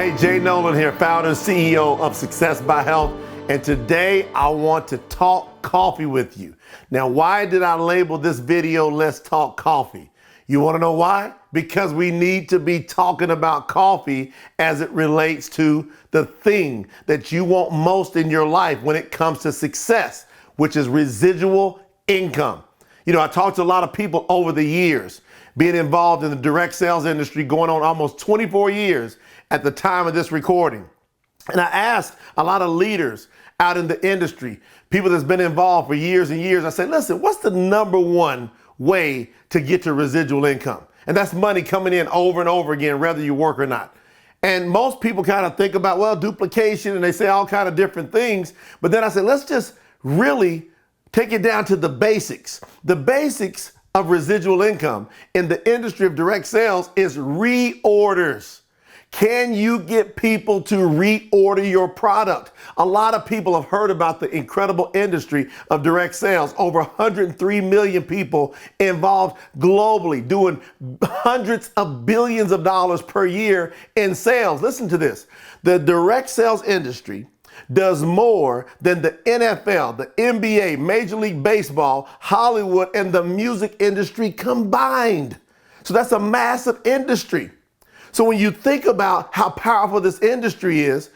Hey, Jay Nolan here, founder and CEO of Success by Health. And today I want to talk coffee with you. Now, why did I label this video, Let's Talk Coffee? You want to know why? Because we need to be talking about coffee as it relates to the thing that you want most in your life when it comes to success, which is residual income. You know, I talked to a lot of people over the years, being involved in the direct sales industry, going on almost 24 years at the time of this recording. And I asked a lot of leaders out in the industry, people that's been involved for years and years, I said, listen, what's the number one way to get to residual income? And that's money coming in over and over again, whether you work or not. And most people kind of think about, well, duplication, and they say all kind of different things. But then I said, let's just really take it down to the basics. The basics of residual income in the industry of direct sales is reorders. Can you get people to reorder your product? A lot of people have heard about the incredible industry of direct sales. Over 103 million people involved globally, doing hundreds of billions of dollars per year in sales. Listen to this. The direct sales industry does more than the NFL, the NBA, Major League Baseball, Hollywood, and the music industry combined. So that's a massive industry. So when you think about how powerful this industry is,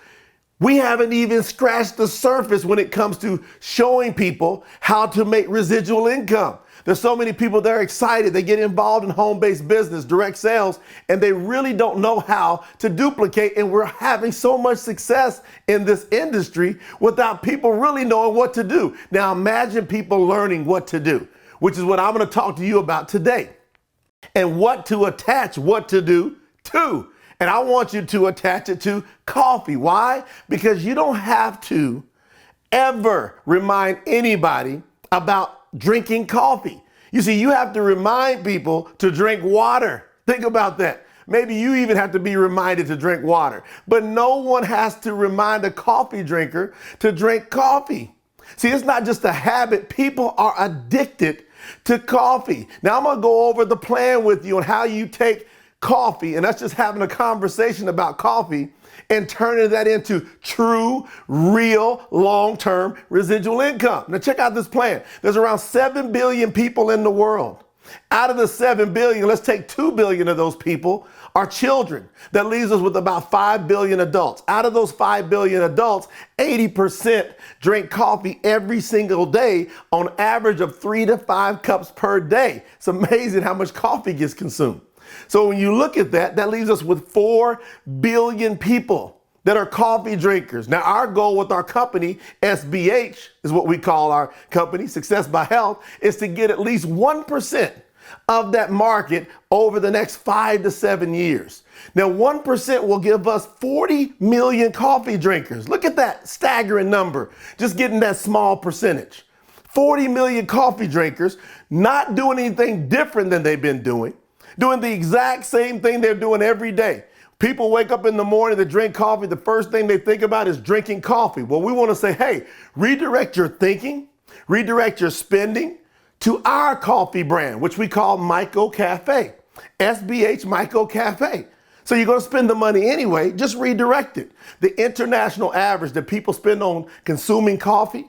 we haven't even scratched the surface when it comes to showing people how to make residual income. There's so many people that are excited. They get involved in home-based business, direct sales, and they really don't know how to duplicate. And we're having so much success in this industry without people really knowing what to do. Now imagine people learning what to do, which is what I'm going to talk to you about today. And what to attach, what to do to. And I want you to attach it to coffee. Why? Because you don't have to ever remind anybody about drinking coffee. You see, you have to remind people to drink water. Think about that. Maybe you even have to be reminded to drink water. But no one has to remind a coffee drinker to drink coffee. See, it's not just a habit. People are addicted to coffee. Now, I'm going to go over the plan with you on how you take coffee, and that's just having a conversation about coffee and turning that into true, real, long-term residual income. Now check out this plan. There's around 7 billion people in the world. Out of the 7 billion, let's take 2 billion of those people are children. That leaves us with about 5 billion adults. Out of those 5 billion adults, 80% drink coffee every single day on average of 3 to 5 cups per day. It's amazing how much coffee gets consumed. So when you look at that, that leaves us with 4 billion people that are coffee drinkers. Now, our goal with our company, SBH, is what we call our company, Success by Health, is to get at least 1% of that market over the next 5 to 7 years. Now, 1% will give us 40 million coffee drinkers. Look at that staggering number, just getting that small percentage. 40 million coffee drinkers, not doing anything different than they've been doing the exact same thing they're doing every day. People wake up in the morning to drink coffee. The first thing they think about is drinking coffee. Well, we want to say, hey, redirect your thinking, redirect your spending to our coffee brand, which we call Myco Cafe, SBH Myco Cafe. So you're going to spend the money anyway, just redirect it. The international average that people spend on consuming coffee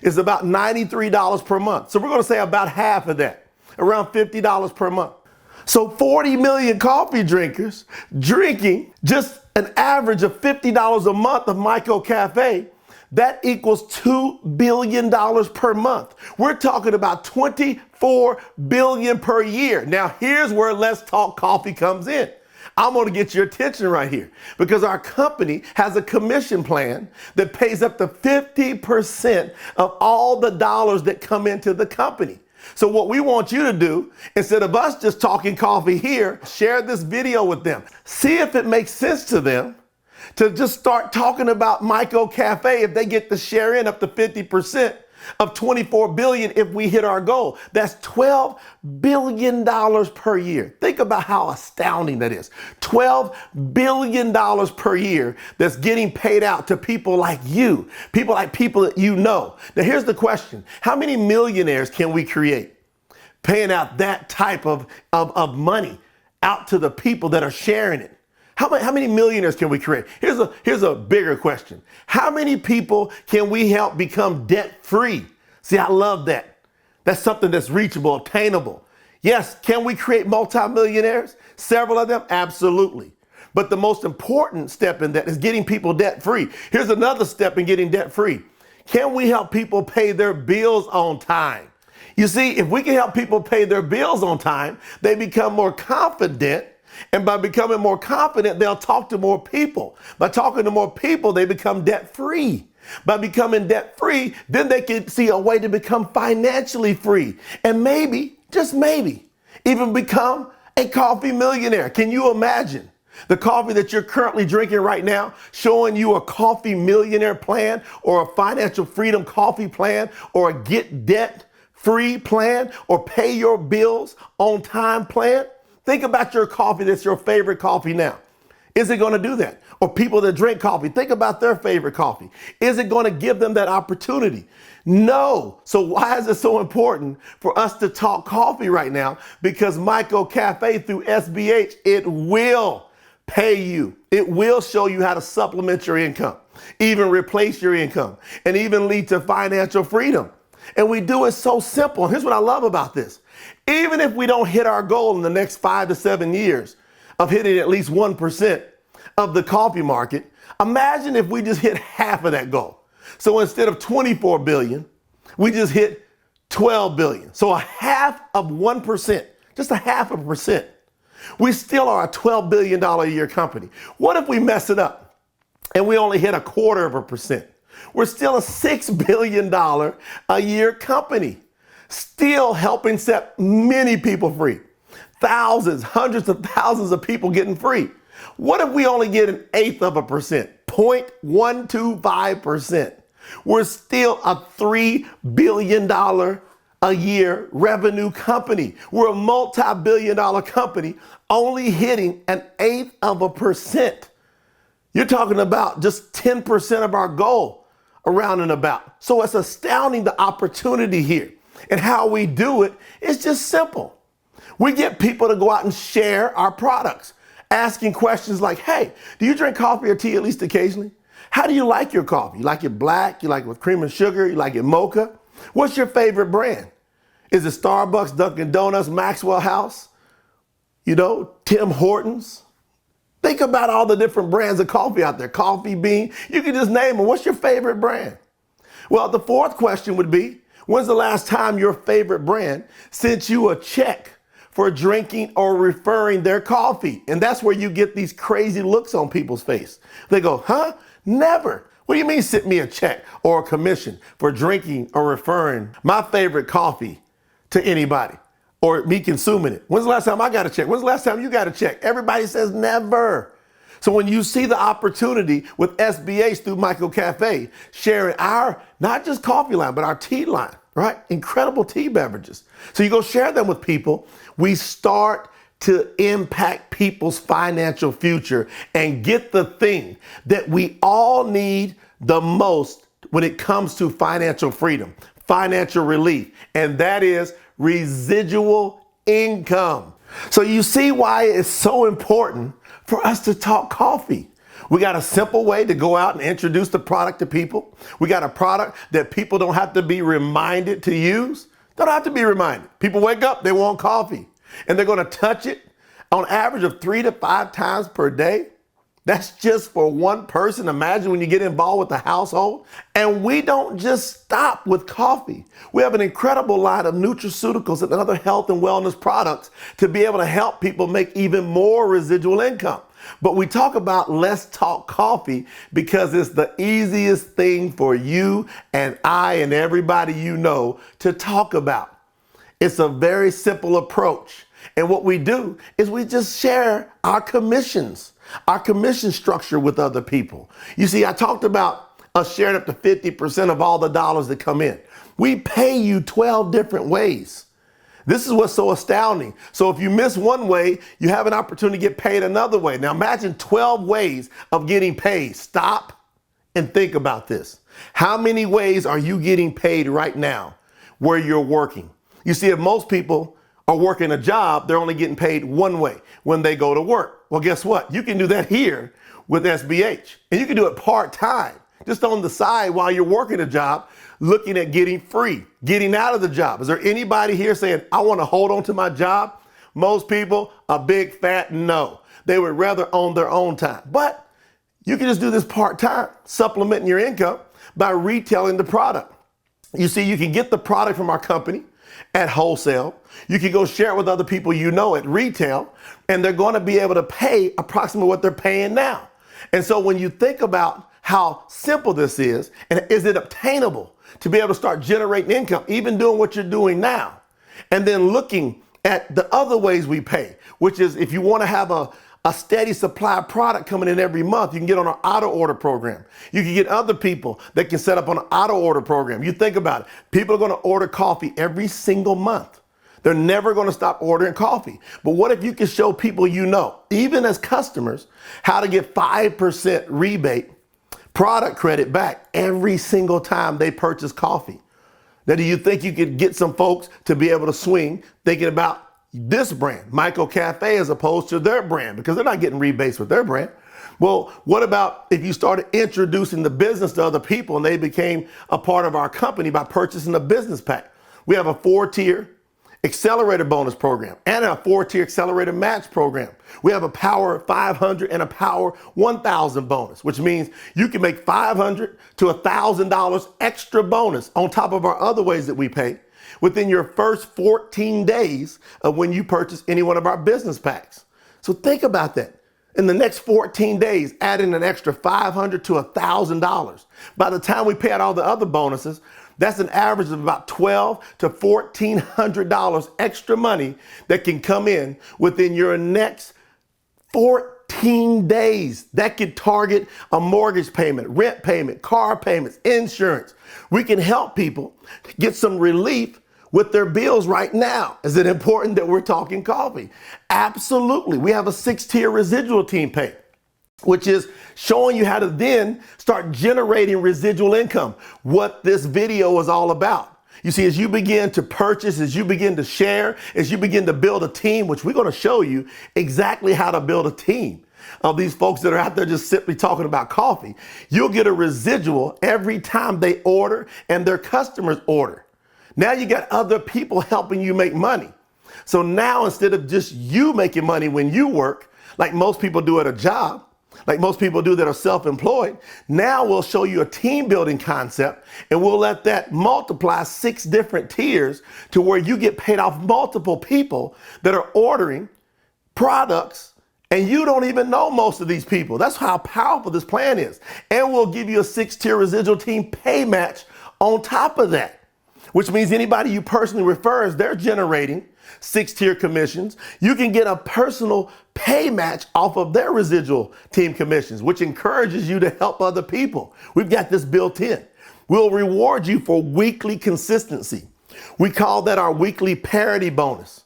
is about $93 per month. So we're going to say about half of that, around $50 per month. So 40 million coffee drinkers drinking just an average of $50 a month of Myco Cafe, that equals $2 billion per month. We're talking about 24 billion per year. Now here's where Let's Talk Coffee comes in. I'm going to get your attention right here because our company has a commission plan that pays up to 50% of all the dollars that come into the company. So what we want you to do, instead of us just talking coffee here, share this video with them. See if it makes sense to them to just start talking about Myco Cafe if they get to share in up to 50% of 24 billion if we hit our goal. That's $12 billion per year. Think about how astounding that is. $12 billion per year that's getting paid out to people like you, people that you know. Now here's the question. How many millionaires can we create paying out that type of money out to the people that are sharing it? How many millionaires can we create? Here's a bigger question. How many people can we help become debt-free? See, I love that. That's something that's reachable, attainable. Yes, can we create multimillionaires? Several of them? Absolutely. But the most important step in that is getting people debt-free. Here's another step in getting debt-free. Can we help people pay their bills on time? You see, if we can help people pay their bills on time, they become more confident. And by becoming more confident, they'll talk to more people. By talking to more people, they become debt-free. By becoming debt-free, then they can see a way to become financially free. And maybe, just maybe, even become a coffee millionaire. Can you imagine the coffee that you're currently drinking right now showing you a coffee millionaire plan, or a financial freedom coffee plan, or a get debt-free plan, or pay your bills on time plan? Think about your coffee that's your favorite coffee now. Is it going to do that? Or people that drink coffee, think about their favorite coffee. Is it going to give them that opportunity? No. So why is it so important for us to talk coffee right now? Because Micro Cafe through SBH, it will pay you. It will show you how to supplement your income, even replace your income, and even lead to financial freedom. And we do it so simple. Here's what I love about this. Even if we don't hit our goal in the next 5 to 7 years of hitting at least 1% of the coffee market, imagine if we just hit half of that goal. So instead of 24 billion, we just hit 12 billion. So a half of 1%, just a half of a percent. We still are a $12 billion a year company. What if we mess it up and we only hit 1/4%? We're still a $6 billion a year company, still helping set many people free. Thousands, hundreds of thousands of people getting free. What if we only get 1/8 of a percent, 0.125%? We're still a $3 billion a year revenue company. We're a multi-billion dollar company only hitting 1/8 of a percent. You're talking about just 10% of our goal around and about. So it's astounding, the opportunity here. And how we do it is just simple. We get people to go out and share our products, asking questions like, hey, do you drink coffee or tea at least occasionally? How do you like your coffee? You like it black? You like it with cream and sugar? You like it mocha? What's your favorite brand? Is it Starbucks, Dunkin' Donuts, Maxwell House? You know, Tim Hortons? Think about all the different brands of coffee out there. Coffee Bean, you can just name them. What's your favorite brand? Well, the fourth question would be, when's the last time your favorite brand sent you a check for drinking or referring their coffee? And that's where you get these crazy looks on people's face. They go, huh? Never. What do you mean sent me a check or a commission for drinking or referring my favorite coffee to anybody, or me consuming it? When's the last time I got a check? When's the last time you got a check? Everybody says never. So when you see the opportunity with SBH through Micro Cafe, sharing our, not just coffee line, but our tea line, right? Incredible tea beverages. So you go share them with people. We start to impact people's financial future and get the thing that we all need the most when it comes to financial freedom, financial relief, and that is residual income. So you see why it's so important for us to talk coffee. We got a simple way to go out and introduce the product to people. We got a product that people don't have to be reminded to use. Don't have to be reminded. People wake up, they want coffee, and they're going to touch it on average of 3 to 5 times per day. That's just for one person. Imagine when you get involved with the household. And we don't just stop with coffee. We have an incredible line of nutraceuticals and other health and wellness products to be able to help people make even more residual income. But we talk about let's talk coffee because it's the easiest thing for you and I and everybody you know to talk about. It's a very simple approach. And what we do is we just share our commissions, our commission structure with other people. You see, I talked about us sharing up to 50% of all the dollars that come in. We pay you 12 different ways. This is what's so astounding. So if you miss one way, you have an opportunity to get paid another way. Now imagine 12 ways of getting paid. Stop and think about this. How many ways are you getting paid right now where you're working? You see, if most people are working a job, they're only getting paid one way, when they go to work. Well, guess what? You can do that here with SBH. And you can do it part-time, just on the side while you're working a job, looking at getting free, getting out of the job. Is there anybody here saying, I want to hold on to my job? Most people, a big fat no. They would rather own their own time. But you can just do this part-time, supplementing your income by retailing the product. You see, you can get the product from our company at wholesale. You can go share it with other people you know at retail, and they're going to be able to pay approximately what they're paying now. And so when you think about how simple this is, and is it obtainable to be able to start generating income, even doing what you're doing now, and then looking at the other ways we pay, which is if you want to have a steady supply of product coming in every month, you can get on our auto order program. You can get other people that can set up on an auto order program. You think about it. People are going to order coffee every single month. They're never going to stop ordering coffee. But what if you can show people you know, even as customers, how to get 5% rebate product credit back every single time they purchase coffee? Now, do you think you could get some folks to be able to swing thinking about this brand, Michael Cafe, as opposed to their brand, because they're not getting rebates with their brand? Well, what about if you started introducing the business to other people and they became a part of our company by purchasing a business pack? We have a 4-tier accelerator bonus program and a 4-tier accelerator match program. We have a Power 500 and a Power 1000 bonus, which means you can make $500 to $1,000 extra bonus on top of our other ways that we pay within your first 14 days of when you purchase any one of our business packs. So think about that. In the next 14 days, add in an extra $500 to $1,000. By the time we pay out all the other bonuses, that's an average of about $1,200 to $1,400 extra money that can come in within your next 14 days. That could target a mortgage payment, rent payment, car payments, insurance. We can help people get some relief with their bills right now. Is it important that we're talking coffee? Absolutely. We have a 6-tier residual team pay, which is showing you how to then start generating residual income, what this video is all about. You see, as you begin to purchase, as you begin to share, as you begin to build a team, which we're going to show you exactly how to build a team of these folks that are out there just simply talking about coffee, you'll get a residual every time they order and their customers order. Now you got other people helping you make money. So now instead of just you making money when you work, like most people do at a job, like most people do that are self-employed, now we'll show you a team building concept and we'll let that multiply 6 different tiers to where you get paid off multiple people that are ordering products and you don't even know most of these people. That's how powerful this plan is. And we'll give you a 6-tier residual team pay match on top of that, which means anybody you personally refer, as they're generating 6-tier commissions, you can get a personal pay match off of their residual team commissions, which encourages you to help other people. We've got this built in. We'll reward you for weekly consistency. We call that our weekly parity bonus.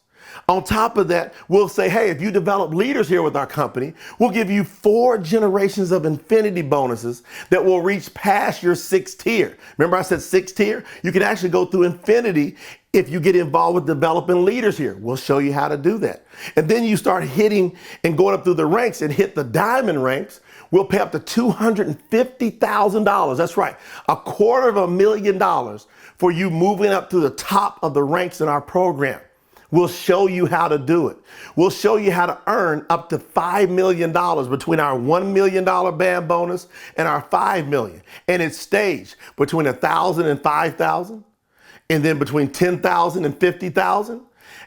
On top of that, we'll say, hey, if you develop leaders here with our company, we'll give you 4 generations of infinity bonuses that will reach past your 6th tier. Remember I said 6th tier? You can actually go through infinity if you get involved with developing leaders here. We'll show you how to do that. And then you start hitting and going up through the ranks and hit the diamond ranks. We'll pay up to $250,000. That's right, $250,000 for you moving up to the top of the ranks in our program. We'll show you how to do it. We'll show you how to earn up to $5 million between our $1 million band bonus and our $5 million. And it's staged between $1,000 and $5,000, and then between $10,000 and $50,000,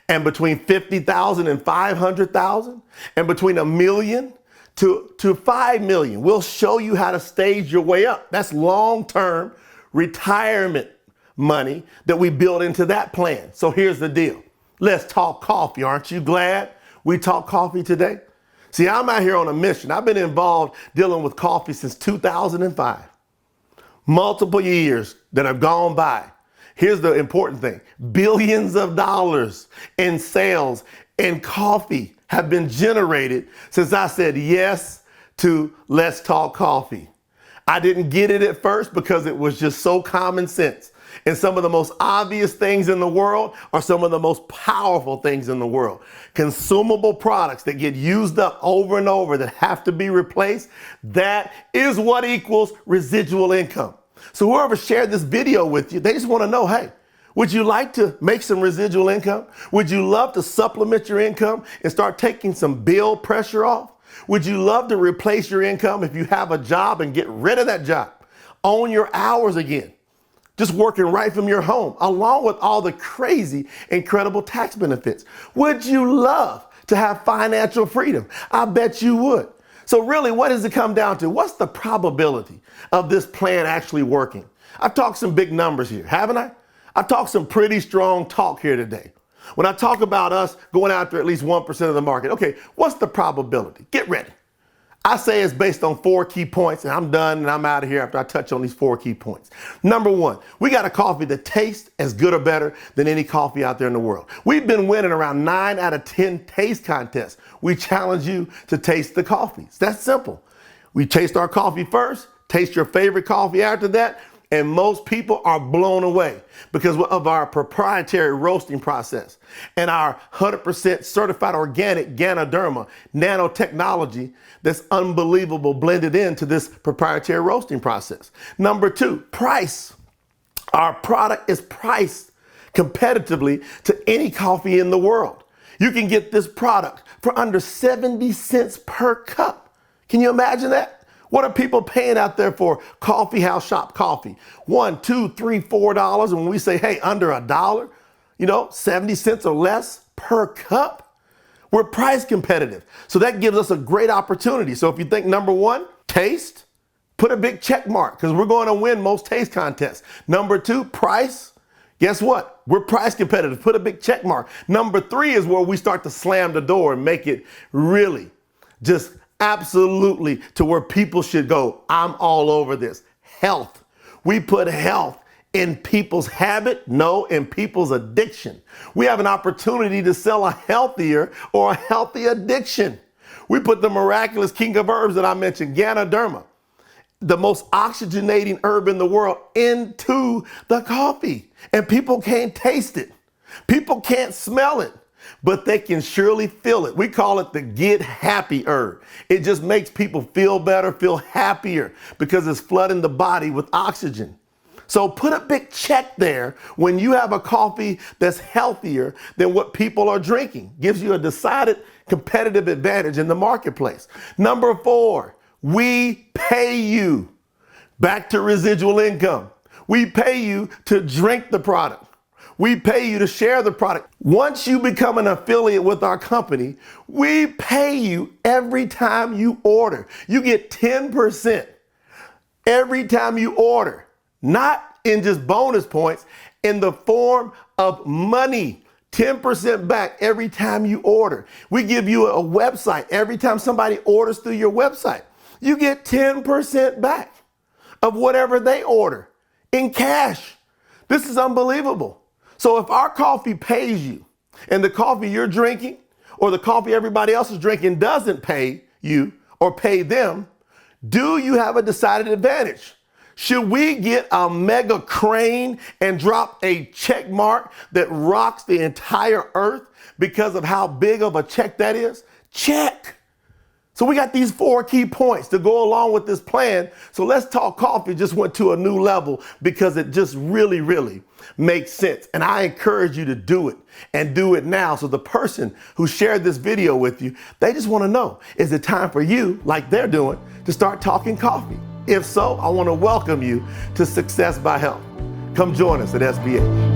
and between $50,000 and $500,000, and between $1 million to $5 million. We'll show you how to stage your way up. That's long-term retirement money that we build into that plan. So here's the deal. Let's talk coffee. Aren't you glad we talk coffee today? See, I'm out here on a mission. I've been involved dealing with coffee since 2005. Multiple years that have gone by. Here's the important thing. Billions of dollars in sales in coffee have been generated since I said yes to Let's Talk Coffee. I didn't get it at first because it was just so common sense. And some of the most obvious things in the world are some of the most powerful things in the world. Consumable products that get used up over and over that have to be replaced, that is what equals residual income. So whoever shared this video with you, they just want to know, hey, would you like to make some residual income? Would you love to supplement your income and start taking some bill pressure off? Would you love to replace your income if you have a job and get rid of that job? Own your hours again. Just working right from your home, along with all the crazy, incredible tax benefits. Would you love to have financial freedom? I bet you would. So really, what does it come down to? What's the probability of this plan actually working? I've talked some big numbers here, haven't I? I've talked some pretty strong talk here today. When I talk about us going after at least 1% of the market, okay, what's the probability? Get ready. I say it's based on 4 key points, and I'm done and I'm out of here after I touch on these 4 key points. Number 1, we got a coffee that tastes as good or better than any coffee out there in the world. We've been winning around 9 out of 10 taste contests. We challenge you to taste the coffees. That's simple. We taste our coffee first, taste your favorite coffee after that, and most people are blown away because of our proprietary roasting process and our 100% certified organic Ganoderma nanotechnology that's unbelievable blended into this proprietary roasting process. Number 2, price. Our product is priced competitively to any coffee in the world. You can get this product for under 70 cents per cup. Can you imagine that? What are people paying out there for coffee house shop coffee? $1, $2, $3, $4. And when we say, hey, under $1, 70 cents or less per cup, we're price competitive. So that gives us a great opportunity. So if you think number 1, taste, put a big check mark because we're going to win most taste contests. Number 2, price. Guess what? We're price competitive. Put a big check mark. Number 3 is where we start to slam the door and make it really just absolutely to where people should go, I'm all over this. Health. We put health in people's habit, no, in people's addiction. We have an opportunity to sell a healthier or a healthy addiction. We put the miraculous king of herbs that I mentioned, Ganoderma, the most oxygenating herb in the world, into the coffee. And people can't taste it. People can't smell it, but they can surely feel it. We call it the get happy herb. It just makes people feel better, feel happier because it's flooding the body with oxygen. So put a big check there when you have a coffee that's healthier than what people are drinking. Gives you a decided competitive advantage in the marketplace. Number 4, we pay you. Back to residual income. We pay you to drink the product. We pay you to share the product. Once you become an affiliate with our company, we pay you every time you order. You get 10% every time you order, not in just bonus points, in the form of money. 10% back every time you order. We give you a website. Every time somebody orders through your website, you get 10% back of whatever they order in cash. This is unbelievable. So if our coffee pays you and the coffee you're drinking or the coffee everybody else is drinking doesn't pay you or pay them, do you have a decided advantage? Should we get a mega crane and drop a check mark that rocks the entire earth because of how big of a check that is? Check. So we got these 4 key points to go along with this plan. So Let's Talk Coffee just went to a new level because it just really, really makes sense. And I encourage you to do it and do it now. So the person who shared this video with you, they just want to know, is it time for you, like they're doing, to start talking coffee? If so, I want to welcome you to Success by Health. Come join us at SBA.